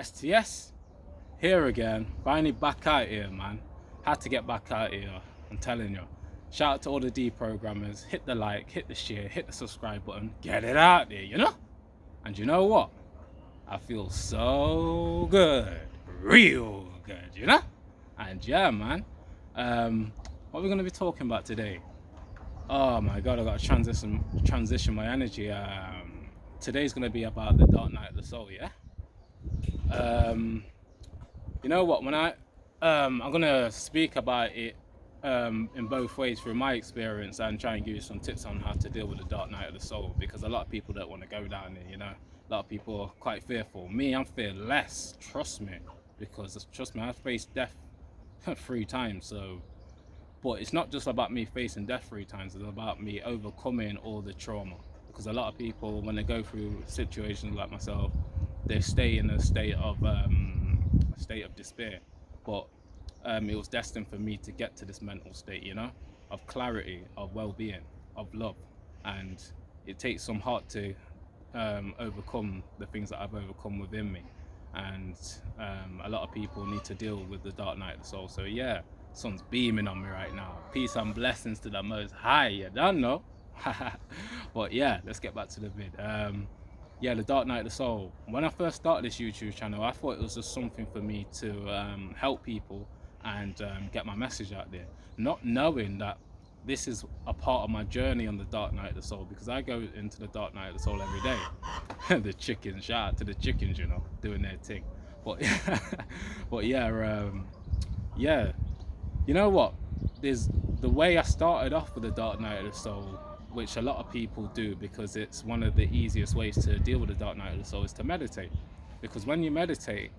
STS, here again, finally back out here, man. Had to get back out here, I'm telling you. Shout out to all the deprogrammers, hit the like, hit the share, hit the subscribe button, get it out there, you know? And you know what? I feel so good, real good, you know? And yeah, man, what we're gonna be talking about today? Oh my God, I gotta transition my energy. Today's gonna be about the dark night of the soul, yeah? Um, you know what? I'm gonna speak about it in both ways through my experience and try and give you some tips on how to deal with the dark night of the soul, because a lot of people don't want to go down there. You know, a lot of people are quite fearful. Me, I'm fearless. Trust me, because trust me, I've faced death 3 times. So, but it's not just about me facing death 3 times. It's about me overcoming all the trauma. Because a lot of people, when they go through situations like myself, they stay in a state of despair. But it was destined for me to get to this mental state, you know, of clarity, of well-being, of love, and it takes some heart to overcome the things that I've overcome within me. And a lot of people need to deal with the dark night of the soul. So yeah, sun's beaming on me right now. Peace and blessings to the Most High. You don't know. But yeah, let's get back to the vid. Yeah, the dark night of the soul. When I first started this YouTube channel, I thought it was just something for me to help people and get my message out there, not knowing that this is a part of my journey on the dark night of the soul, because I go into the dark night of the soul every day. The chickens, shout out to the chickens, you know, doing their thing. But but yeah, you know what, there's the way I started off with the dark night of the soul, which a lot of people do, because it's one of the easiest ways to deal with the dark night of the soul, is to meditate. Because when you meditate,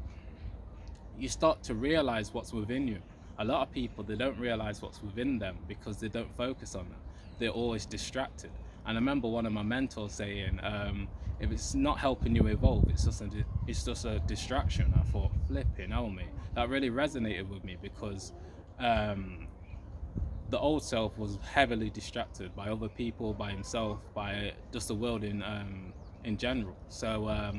you start to realize what's within you. A lot of people, they don't realize what's within them because they don't focus on it. They're always distracted. And I remember one of my mentors saying, if it's not helping you evolve, it's just a distraction. I thought, flipping hell, me. That really resonated with me, because the old self was heavily distracted by other people, by himself, by just the world in general. So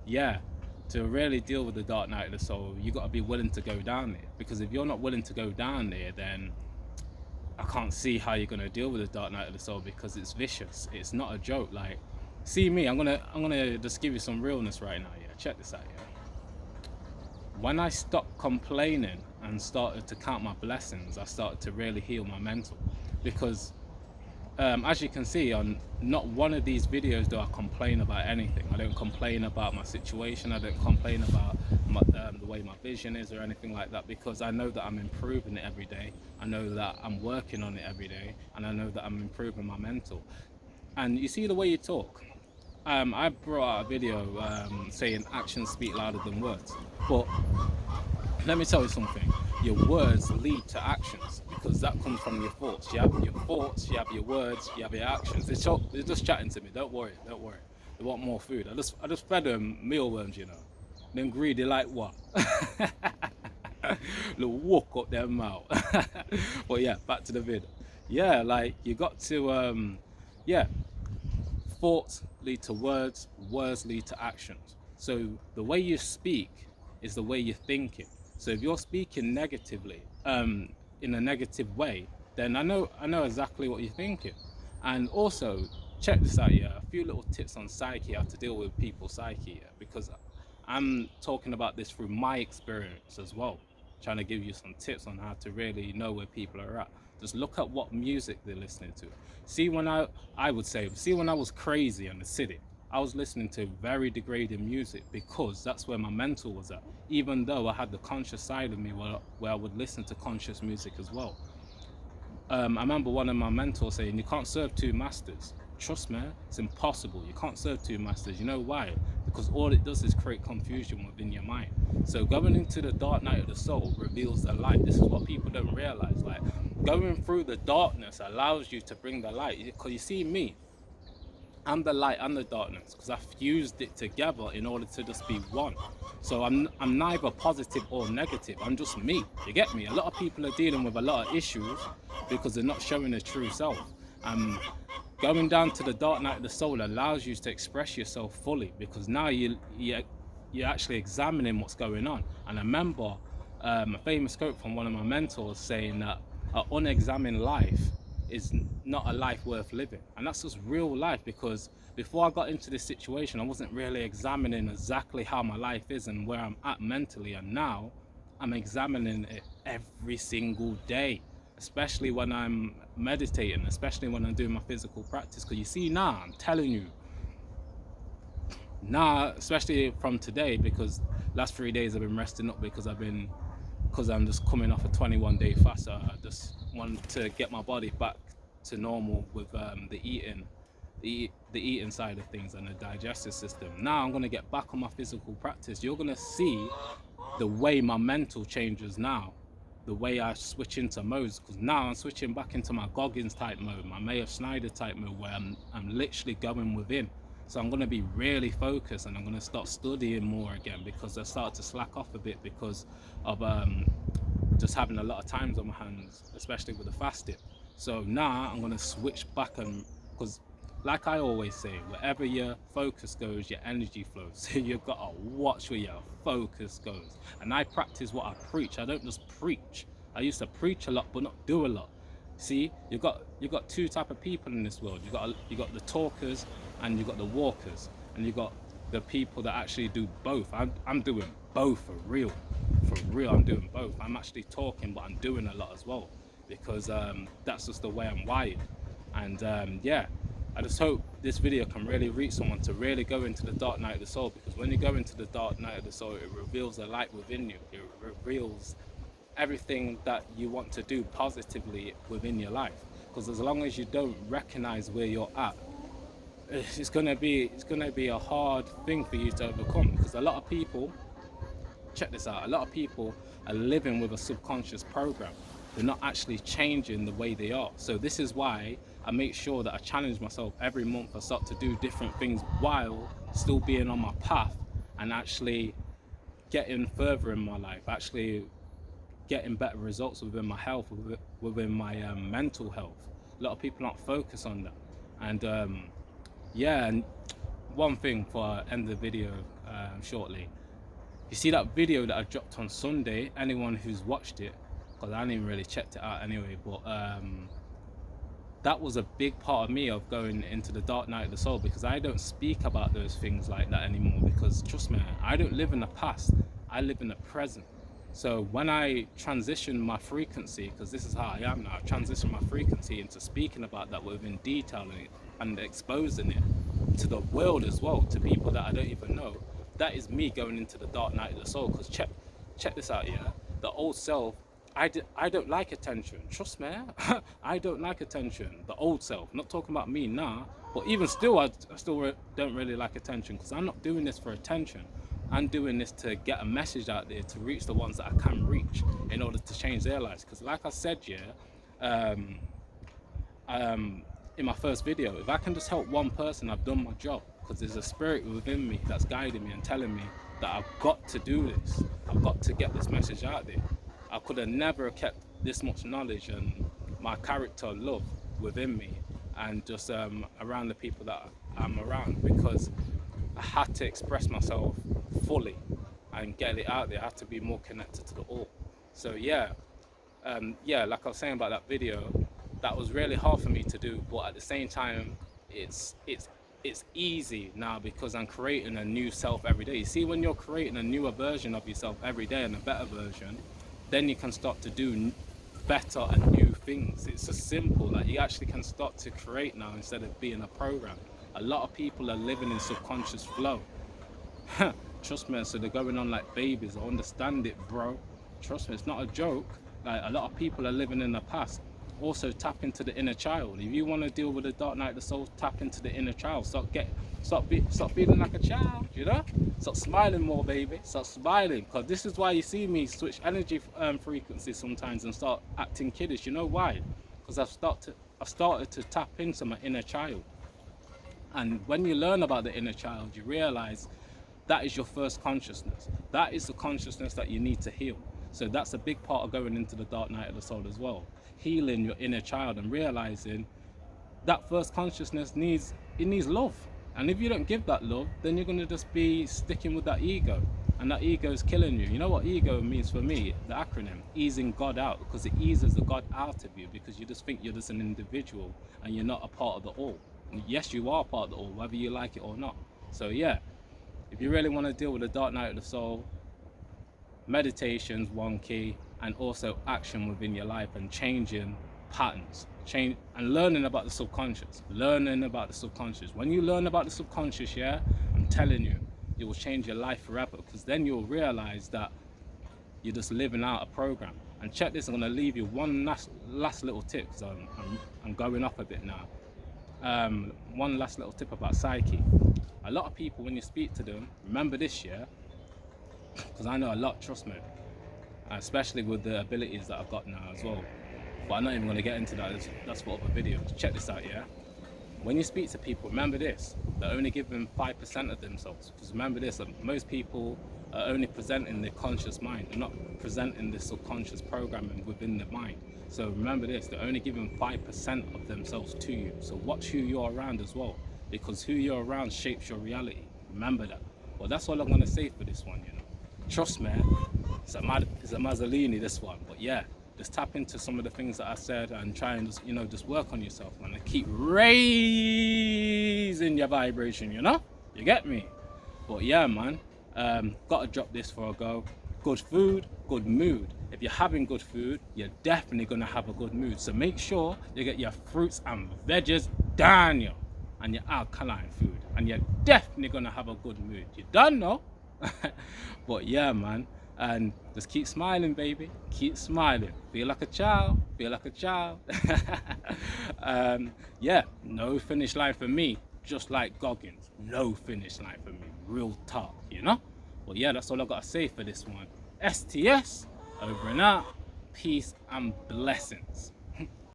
yeah, to really deal with the dark night of the soul, you got to be willing to go down there. Because if you're not willing to go down there, then I can't see how you're gonna deal with the dark night of the soul, because it's vicious. It's not a joke. Like, see me, I'm gonna just give you some realness right now. Yeah, check this out. Yeah, when I stopped complaining and started to count my blessings, I started to really heal my mental. Because as you can see, on not one of these videos do I complain about anything. I don't complain about my situation. I don't complain about the way my vision is or anything like that, because I know that I'm improving it every day. I know that I'm working on it every day, and I know that I'm improving my mental. And you see the way you talk. I brought out a video saying actions speak louder than words. But let me tell you something. Your words lead to actions, because that comes from your thoughts. You have your thoughts, you have your words, you have your actions. They're just chatting to me. Don't worry. They want more food. I just fed them mealworms, you know. Them greedy like what? Little walk up their mouth. But yeah, back to the vid. Yeah, like you got to yeah. Thoughts lead to words, words lead to actions. So the way you speak is the way you're thinking. So if you're speaking negatively, in a negative way, then I know exactly what you're thinking. And also, check this out, yeah, a few little tips on psyche, how to deal with people's psyche, yeah, because I'm talking about this through my experience as well, trying to give you some tips on how to really know where people are at. Just look at what music they're listening to. See, when I would say, see, when I was crazy in the city, I was listening to very degrading music, because that's where my mental was at. Even though I had the conscious side of me where I would listen to conscious music as well. I remember one of my mentors saying, you can't serve two masters. Trust me, it's impossible. You can't serve two masters. You know why? Because all it does is create confusion within your mind. So going into the dark night of the soul reveals the light. This is what people don't realize. Like, going through the darkness allows you to bring the light. Because you see me, I'm the light and the darkness, because I fused it together in order to just be one. So I'm neither positive or negative. I'm just me. You get me? A lot of people are dealing with a lot of issues because they're not showing their true self. Going down to the dark night of the soul allows you to express yourself fully, because now you're you're actually examining what's going on. And I remember a famous quote from one of my mentors saying that an unexamined life is not a life worth living. And that's just real life, because before I got into this situation, I wasn't really examining exactly how my life is and where I'm at mentally. And now I'm examining it every single day, especially when I'm meditating, especially when I'm doing my physical practice. Because you see, now I'm telling you, now, especially from today, because last 3 days I've been resting up because I'm just coming off a 21-day fast. So I just want to get my body back to normal with the eating side of things and the digestive system. Now I'm going to get back on my physical practice. You're going to see the way my mental changes now, the way I switch into modes, because now I'm switching back into my Goggins type mode, my Mayer Schneider type mode, where I'm literally going within. So I'm going to be really focused, and I'm going to start studying more again, because I started to slack off a bit because of just having a lot of times on my hands, especially with the fasting. So now I'm going to switch back, and because like I always say, wherever your focus goes, your energy flows. So you've got to watch where your focus goes. And I practice what I preach. I don't just preach. I used to preach a lot but not do a lot. See, you've got two type of people in this world. You got the talkers and you got the walkers, and you got the people that actually do both. I'm doing both for real. I'm doing both. I'm actually talking, but I'm doing a lot as well, because that's just the way I'm wired. And yeah, I just hope this video can really reach someone to really go into the dark night of the soul, because when you go into the dark night of the soul, it reveals the light within you. It reveals everything that you want to do positively within your life. Because as long as you don't recognize where you're at, it's gonna be a hard thing for you to overcome. Because a lot of people, check this out, a lot of people are living with a subconscious program. They're not actually changing the way they are. So this is why I make sure that I challenge myself every month. I start to do different things while still being on my path and actually getting further in my life, actually getting better results within my health, within my mental health. A lot of people aren't focused on that. And yeah, and one thing for end of the video shortly. You see that video that I dropped on Sunday? Anyone who's watched it, because I hadn't even really checked it out anyway, but that was a big part of me of going into the dark night of the soul, because I don't speak about those things like that anymore. Because trust me, I don't live in the past, I live in the present. So when I transition my frequency, because this is how I am now, I transition my frequency into speaking about that within detail and exposing it to the world as well, to people that I don't even know. That is me going into the dark night of the soul. Because check this out, yeah. The old self, I don't like attention. Trust me, I don't like attention. The old self, not talking about me now, but even still, I still don't really like attention, because I'm not doing this for attention. I'm doing this to get a message out there to reach the ones that I can reach in order to change their lives. Because like I said, yeah, in my first video, if I can just help one person, I've done my job. Because there's a spirit within me that's guiding me and telling me that I've got to do this. I've got to get this message out there. I could have never kept this much knowledge and my character love within me, and just around the people that I'm around, because I had to express myself fully and get it out there. I had to be more connected to the all. So yeah, yeah, like I was saying about that video, that was really hard for me to do, but at the same time, it's easy now, because I'm creating a new self every day. You see, when you're creating a newer version of yourself every day, and a better version, then you can start to do better and new things. It's as simple that you actually can start to create now instead of being a program. A lot of people are living in subconscious flow. Trust me, so they're going on like babies. I understand it, bro. Trust me, it's not a joke. Like, a lot of people are living in the past. Also, tap into the inner child. If you want to deal with the dark night of the soul, tap into the inner child. Stop feeling like a child, you know? Stop smiling more, baby. Stop smiling. Because this is why you see me switch energy frequencies sometimes and start acting kiddish. You know why? Because I've started to tap into my inner child. And when you learn about the inner child, you realize that is your first consciousness. That is the consciousness that you need to heal. So that's a big part of going into the dark night of the soul as well. Healing your inner child and realizing that first consciousness needs love. And if you don't give that love, then you're going to just be sticking with that ego. And that ego is killing you. You know what ego means for me? The acronym, easing God out, because it eases the God out of you, because you just think you're just an individual and you're not a part of the all. And yes, you are part of the all, whether you like it or not. So yeah, if you really want to deal with the dark night of the soul, meditation's one key, and also action within your life and changing patterns, change and learning about the subconscious. When you learn about the subconscious, yeah, I'm telling you, it will change your life forever, because then you'll realize that you're just living out a program. And check this, I'm going to leave you one last little tip, because I'm going off a bit now. One last little tip about psyche. A lot of people, when you speak to them, remember this, yeah, because I know a lot, trust me, especially with the abilities that I've got now as well. But I'm not even going to get into that, that's for other videos. Check this out, yeah. When you speak to people, remember this, they're only giving 5% of themselves. Because remember this, that most people are only presenting their conscious mind. They're not presenting the subconscious programming within the mind. So remember this, they're only giving 5% of themselves to you. So watch who you're around as well, because who you're around shapes your reality. Remember that. Well, that's all I'm going to say for this one, you know. Trust me, it's a Mazzolini, this one. But yeah, just tap into some of the things that I said and try and just, you know, just work on yourself, man, and keep raising your vibration, you know? You get me? But yeah, man, gotta drop this for a go. Good food, good mood. If you're having good food, you're definitely gonna have a good mood. So make sure you get your fruits and veggies down, yo, and your alkaline food, and you're definitely gonna have a good mood. You done know? But yeah, man, and just keep smiling, baby, keep smiling, feel like a child, yeah, no finish line for me, just like Goggins, no finish line for me, real talk, you know. Well, yeah, that's all I gotta say for this one. STS over and out, peace and blessings.